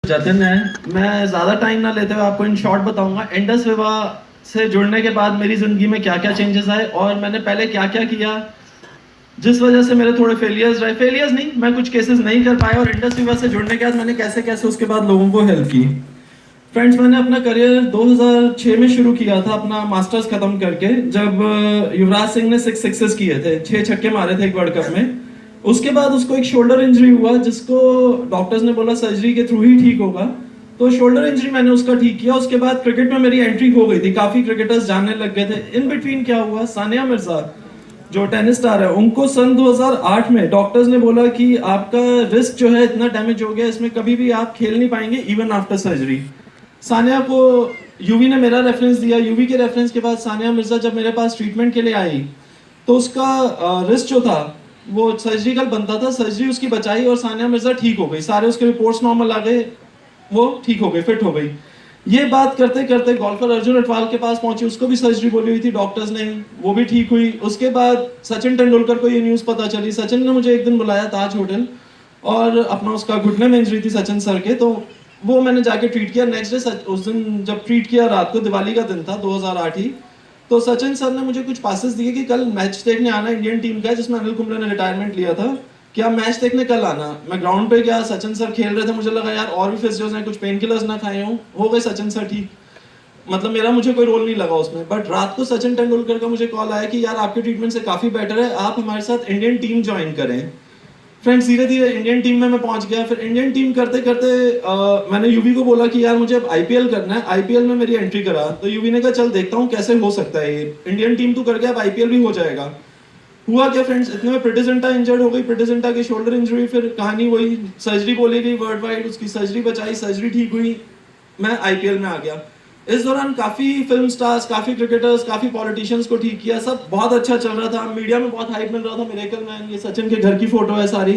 जतिन है। मैं ज़्यादा टाइम ना लेते हुए आपको इन शॉर्ट बताऊंगा इंडस विवा से जुड़ने के बाद मेरी ज़िंदगी में क्या क्या चेंजेस आए और मैंने पहले क्या क्या किया जिस वजह से मेरे थोड़े फेलियर्स रहे। फेलियर्स नहीं, मैं कुछ केसेस नहीं कर पाया और इंडस विवा से जुड़ने के बाद मैंने कैसे कैसे उसके बाद लोगों को हेल्प की। फ्रेंड्स, मैंने अपना करियर 2006 में शुरू किया था, अपना मास्टर्स खत्म करके, जब युवराज सिंह ने 6 सिक्सेस किए थे, 6 छक्के मारे थे एक वर्ल्ड कप में। उसके बाद उसको एक शोल्डर इंजरी हुआ जिसको डॉक्टर्स ने बोला सर्जरी के थ्रू ही ठीक होगा। तो शोल्डर इंजरी मैंने उसका ठीक किया। उसके बाद क्रिकेट में मेरी एंट्री हो गई थी, काफी क्रिकेटर्स जानने लग गए थे। इन बिटवीन क्या हुआ, सानिया मिर्जा जो टेनिस स्टार है, उनको सन 2008 में डॉक्टर्स ने बोला कि आपका रिस्क जो है इतना डैमेज हो गया, इसमें कभी भी आप खेल नहीं पाएंगे इवन आफ्टर सर्जरी। सानिया को यूवी ने मेरा रेफरेंस दिया। यूवी के रेफरेंस के बाद सानिया मिर्जा जब मेरे पास ट्रीटमेंट के लिए आई तो उसका रिस्क जो था वो सर्जिकल बनता था, सर्जरी उसकी बचाई और सानिया मिर्जा ठीक हो गई। सारे उसके रिपोर्ट्स नॉर्मल आ गए, वो ठीक हो गई, फिट हो गई। ये बात करते करते गोल्फर अर्जुन अटवाल के पास पहुंची, उसको भी सर्जरी बोली हुई थी डॉक्टर्स ने, वो भी ठीक हुई। उसके बाद सचिन तेंदुलकर को ये न्यूज़ पता चली। सचिन ने मुझे एक दिन बुलाया ताज होटल और अपना उसका घुटने में इंजरी थी सचिन सर के, तो वो मैंने जाके ट्रीट किया। नेक्स्ट डे उस दिन जब ट्रीट किया, रात को दिवाली का दिन था 2008 ही, तो सचिन सर ने मुझे कुछ पासेस दिए कि कल मैच देखने आना इंडियन टीम का है जिसमें अनिल कुंबले ने रिटायरमेंट लिया था, क्या मैच देखने कल आना। मैं ग्राउंड पे गया, सचिन सर खेल रहे थे, मुझे लगा यार और भी फिजियोज हैं, कुछ पेन किलर्स ना खाए हों, हो गए सचिन सर ठीक। मतलब मेरा मुझे कोई रोल नहीं लगा उसमें। बट रात को सचिन तेंदुलकर का मुझे कॉल आया कि यार आपके ट्रीटमेंट से काफ़ी बेटर है, आप हमारे साथ इंडियन टीम ज्वाइन करें। फ्रेंड्स, धीरे धीरे इंडियन टीम में मैं पहुंच गया। फिर इंडियन टीम करते करते मैंने यूवी को बोला कि यार मुझे अब आईपीएल करना है, आईपीएल में मेरी एंट्री करा। तो यूवी ने कहा चल देखता हूँ कैसे हो सकता है, ये इंडियन टीम तो कर गया, अब आईपीएल भी हो जाएगा। हुआ क्या फ्रेंड्स, इतने में प्रिटिजिंटा इंजर्ड हो गई, प्रिटिजिंटा की शोल्डर इंजरी, फिर कहानी वही, सर्जरी बोली गई वर्ल्ड वाइड, उसकी सर्जरी बचाई, सर्जरी ठीक हुई, मैं आईपीएल में आ गया। इस दौरान काफी फिल्म स्टार्स, काफी क्रिकेटर्स, काफी पॉलिटिशियंस को ठीक किया, सब बहुत अच्छा चल रहा था। मीडिया में बहुत हाइप मिल रहा था। मिरेकल मैन, ये सचिन के घर की फोटो है सारी,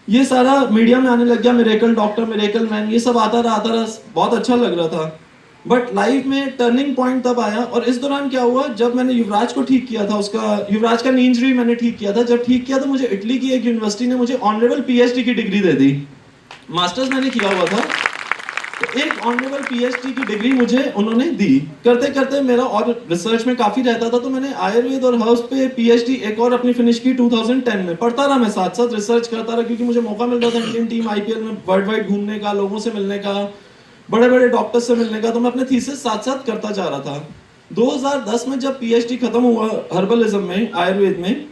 ये सारा मीडिया में आने लग गया। मिरेकल डॉक्टर, मिरेकल मैन, ये सब आता रहा, बहुत अच्छा लग रहा था। बट लाइफ में टर्निंग पॉइंट तब आया। और इस दौरान क्या हुआ, जब मैंने युवराज को ठीक किया था, उसका युवराज का नी इंजरी मैंने ठीक किया था, जब ठीक किया तो मुझे इटली की एक यूनिवर्सिटी ने मुझे ऑनरेबल पीएचडी की डिग्री दे दी। मास्टर्स मैंने किया हुआ था, तो एक ऑनरेबल पीएचडी की डिग्री मुझे उन्होंने दी। करते करते मेरा और रिसर्च में काफी रहता था, तो मैंने आयुर्वेद और हर्ब्स पे पीएचडी एक और अपनी फिनिश की 2010 में। पढ़ता रहा मैं, साथ साथ रिसर्च करता रहा, क्योंकि मुझे मौका मिल रहा था इंडियन टीम आईपीएल में वर्ल्ड वाइड घूमने का, लोगों से मिलने का, बड़े बड़े डॉक्टर्स से मिलने का, तो मैं अपने थीसिस साथ साथ करता जा रहा था। 2010 में जब पीएचडी खत्म हुआ हर्बलिज्म में, आयुर्वेद में,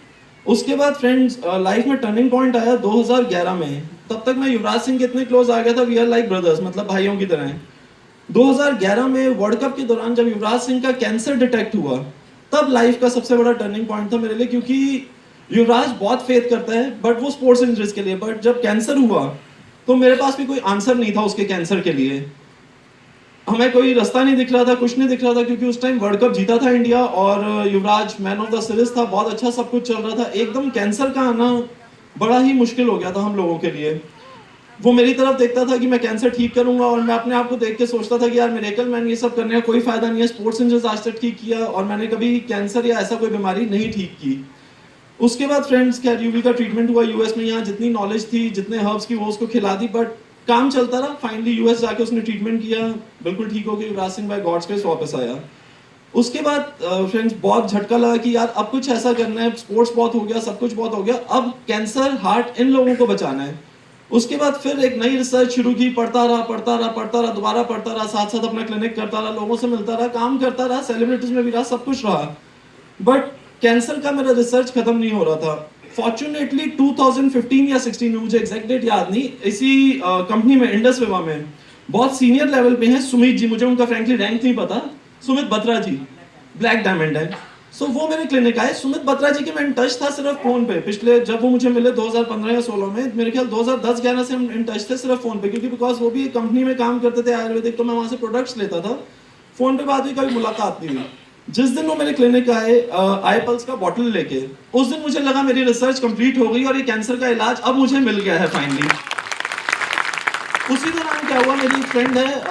उसके बाद फ्रेंड्स लाइफ में टर्निंग पॉइंट आया 2011 में। तब तक मैं युवराज सिंह के इतने क्लोज आ गया था, वी आर लाइक ब्रदर्स, मतलब भाइयों की तरह। 2011 में वर्ल्ड कप के दौरान जब युवराज सिंह का कैंसर डिटेक्ट हुआ, तब लाइफ का सबसे बड़ा टर्निंग पॉइंट था मेरे लिए, क्योंकि युवराज बहुत फेथ करता है बट वो स्पोर्ट्स इंजरीज के लिए। बट जब कैंसर हुआ तो मेरे पास भी कोई आंसर नहीं था उसके कैंसर के लिए, हमें कोई रास्ता नहीं दिख रहा था, कुछ नहीं दिख रहा था, क्योंकि उस टाइम वर्ल्ड कप जीता था इंडिया और युवराज मैन ऑफ द सीरीज था, बहुत अच्छा सब कुछ चल रहा था। एकदम कैंसर का आना बड़ा ही मुश्किल हो गया था हम लोगों के लिए। वो मेरी तरफ देखता था कि मैं कैंसर ठीक करूंगा और मैं अपने आप को देख के सोचता था कि यार मिरेकल मैन, ये सब करने का कोई फायदा नहीं है, स्पोर्ट्स इंजरीज आज तक ठीक किया और मैंने कभी कैंसर या ऐसा कोई बीमारी नहीं ठीक की। उसके बाद फ्रेंड्स खैर यूवी का ट्रीटमेंट हुआ यूएस में, यहाँ जितनी नॉलेज थी, जितने हर्ब्स की, वो उसको खिला दी, बट काम चलता रहा। फाइनली यूएस जाके उसने ट्रीटमेंट किया, बिल्कुल ठीक हो गया, Yuvraj Singh by God's grace वापस आया। उसके बाद फ्रेंड्स बहुत झटका लगा कि यार अब कुछ ऐसा करना है, स्पोर्ट्स बहुत हो गया, सब कुछ बहुत हो गया, अब कैंसर, हार्ट, इन लोगों को बचाना है। उसके बाद फिर एक नई रिसर्च शुरू की, पढ़ता रहा, दोबारा पढ़ता रहा, साथ साथ अपना क्लिनिक करता रहा, लोगों से मिलता रहा, काम करता रहा, सेलिब्रिटीज में भी रहा, सब कुछ रहा, बट कैंसर का मेरा रिसर्च खत्म नहीं हो रहा था। फॉर्चुनेटली 2015 या 16 में, मुझे एग्जैक्ट डेट याद नहीं, इसी कंपनी में, इंडस विवा में, बहुत सीनियर लेवल पे हैं सुमित जी, मुझे उनका फ्रैंकली रैंक नहीं पता, सुमित बत्रा जी, ब्लैक डायमंड है। सो वो मेरे क्लिनिक आए। सुमित बत्रा जी के मैं इन टच था सिर्फ फोन पे, पिछले जब वो मुझे मिले 2015 या 16 में, मेरे ख्याल 2010-11 से हम इन टच थे सिर्फ फोन पे, क्योंकि बिकॉज वो भी एक कंपनी में काम करते थे आयुर्वेदिक, तो मैं वहाँ से प्रोडक्ट्स लेता था, फोन पे बात हुई, कभी मुलाकात नहीं हुई। जिस दिन वो मेरे क्लिनिक आए आई पल्स का बॉटल लेके, उस दिन मुझे लगा मेरी रिसर्च कंप्लीट हो गई और ये कैंसर का इलाज अब मुझे मिल गया है फाइनली। उसी दौरान क्या हुआ, मेरी एक फ्रेंड है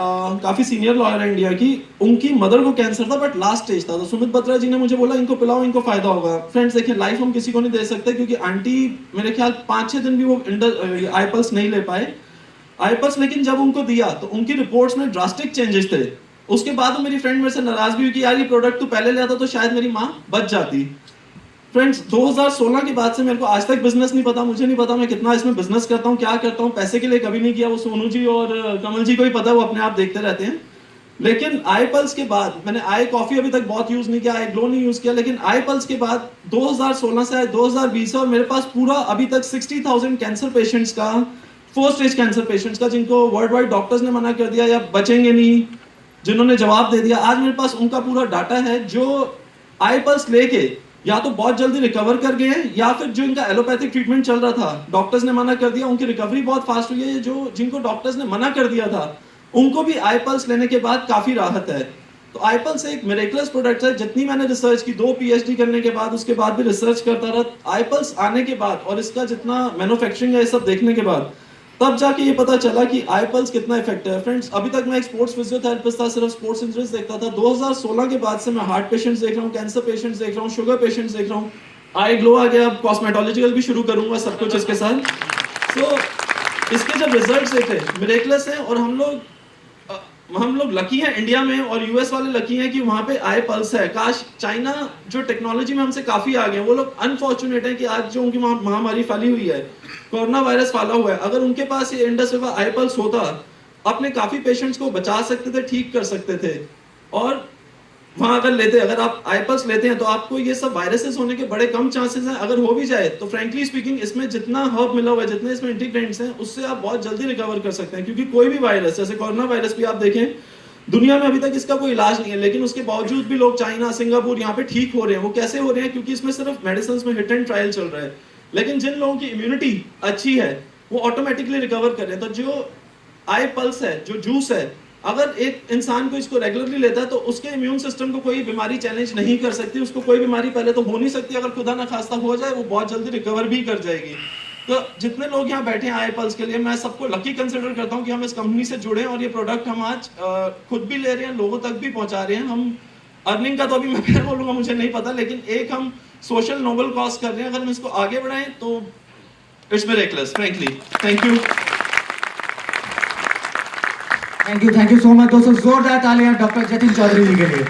काफी सीनियर लॉयर है इंडिया की, उनकी मदर को कैंसर था बट लास्ट स्टेज था, तो सुमित बत्रा जी ने मुझे बोला इनको पिलाओ, इनको फायदा होगा। फ्रेंड्स देखिए, लाइफ हम किसी को नहीं दे सकते, क्योंकि आंटी मेरे ख्याल 5-6 दिन भी वो आई पल्स नहीं ले पाए। आई पल्स लेकिन जब उनको दिया तो उनकी रिपोर्ट्स में ड्रास्टिक चेंजेस थे। उसके बाद वो मेरी फ्रेंड मेरे से नाराज भी हुई कि यार ये प्रोडक्ट तू पहले ले आता तो शायद मेरी माँ बच जाती। फ्रेंड्स 2016 के बाद से मेरे को आज तक बिजनेस नहीं पता, मुझे नहीं पता मैं कितना इसमें बिजनेस करता हूँ, क्या करता हूँ, पैसे के लिए कभी नहीं किया। वो सोनू जी और कमल जी को ही पता है, वो अपने आप देखते रहते हैं। लेकिन आई पल्स के बाद मैंने आई कॉफी अभी तक बहुत यूज नहीं किया, आई ग्लो नहीं यूज किया, लेकिन आई पल्स के बाद 2016 से 2020 और मेरे पास पूरा अभी तक 60,000 कैंसर पेशेंट्स का, 4 स्टेज कैंसर पेशेंट्स का जिनको वर्ल्ड वाइड डॉक्टर्स ने मना कर दिया या बचेंगे नहीं, जिन्होंने जवाब दे दिया, आज मेरे पास उनका पूरा डाटा है जो आई पल्स लेके या तो बहुत जल्दी रिकवर कर गए हैं या फिर जो इनका एलोपैथिक ट्रीटमेंट चल रहा था डॉक्टर्स ने मना कर दिया, उनकी रिकवरी बहुत फास्ट हुई है। जो जिनको डॉक्टर्स ने मना कर दिया था उनको भी आई पल्स लेने के बाद काफी राहत है। तो आई पल्स एक मिरेकलस प्रोडक्ट है। जितनी मैंने रिसर्च की, 2 PhD करने के बाद, उसके बाद भी रिसर्च करता रहा, आई पल्स आने के बाद और इसका जितना मैन्युफैक्चरिंग है ये सब देखने के बाद तब जाके ये पता चला कि आई पल्स कितना इफेक्टिव है। फ्रेंड्स अभी तक मैं एक स्पोर्ट्स फिजियोथेरेपिस्ट था, सिर्फ स्पोर्ट्स इंजरीज देखता था। 2016 के बाद से मैं हार्ट पेशेंट्स देख रहा हूँ, कैंसर पेशेंट्स देख रहा हूँ, शुगर पेशेंट्स देख रहा हूँ, आई ग्लो आ गया, अब कॉस्मेटोलॉजिकल भी शुरू करूंगा सब कुछ इसके साथ। सो इसके जब रिजल्ट्स देखे मिरेकलस हैं और हम लोग लकी हैं इंडिया में और यूएस वाले लकी हैं कि वहां पे आई पल्स है। काश चाइना जो टेक्नोलॉजी में हमसे काफी आगे हैं, वो लोग अनफॉर्चुनेट हैं कि आज जो उनकी महामारी फैली हुई है, कोरोना वायरस फैला हुआ है, अगर उनके पास ये इंडस विवा आई पल्स होता अपने काफी पेशेंट्स को बचा सकते थे, ठीक कर सकते थे। और वहां अगर लेते, अगर आप आई पल्स लेते हैं तो आपको ये सब वायरसेस होने के बड़े कम चांसेस हैं। अगर हो भी जाए तो फ्रैंकली स्पीकिंग इसमें जितना हर्ब मिला हुआ है, जितने इसमें इंटीग्रेंट्स हैं, उससे आप बहुत जल्दी रिकवर कर सकते हैं। क्योंकि कोई भी वायरस, जैसे कोरोना वायरस भी आप देखें, दुनिया में अभी तक इसका कोई इलाज नहीं है, लेकिन उसके बावजूद भी लोग चाइना, सिंगापुर यहाँ पे ठीक हो रहे हैं। वो कैसे हो रहे हैं? क्योंकि इसमें सिर्फ मेडिसिन में हिट एंड ट्रायल चल रहा है। लेकिन जिन लोगों की इम्यूनिटी अच्छी है वो ऑटोमेटिकली रिकवर कर रहे हैं। तो जो आई पल्स है, जो जूस है, अगर एक इंसान को इसको रेगुलरली लेता है तो उसके इम्यून सिस्टम को कोई बीमारी चैलेंज नहीं कर सकती। उसको कोई बीमारी पहले तो हो नहीं सकती, अगर खुदा ना खास्ता हो जाए वो बहुत जल्दी रिकवर भी कर जाएगी। तो जितने लोग यहाँ बैठे हैं आई पल्स के लिए, मैं सबको लकी कंसिडर करता हूँ कि हम इस कंपनी से जुड़े हैं और ये प्रोडक्ट हम आज खुद भी ले रहे हैं, लोगों तक भी पहुंचा रहे हैं। हम अर्निंग का तो अभी मैं फिर बोलूंगा मुझे नहीं पता, लेकिन एक हम सोशल नोबल कॉज कर रहे हैं। अगर हम इसको आगे बढ़ाएं तो it's miracles, frankly. Thank you. Thank you so much दोस्तों, जोरदार तालियां डॉक्टर जतिन चौधरी जी के लिए।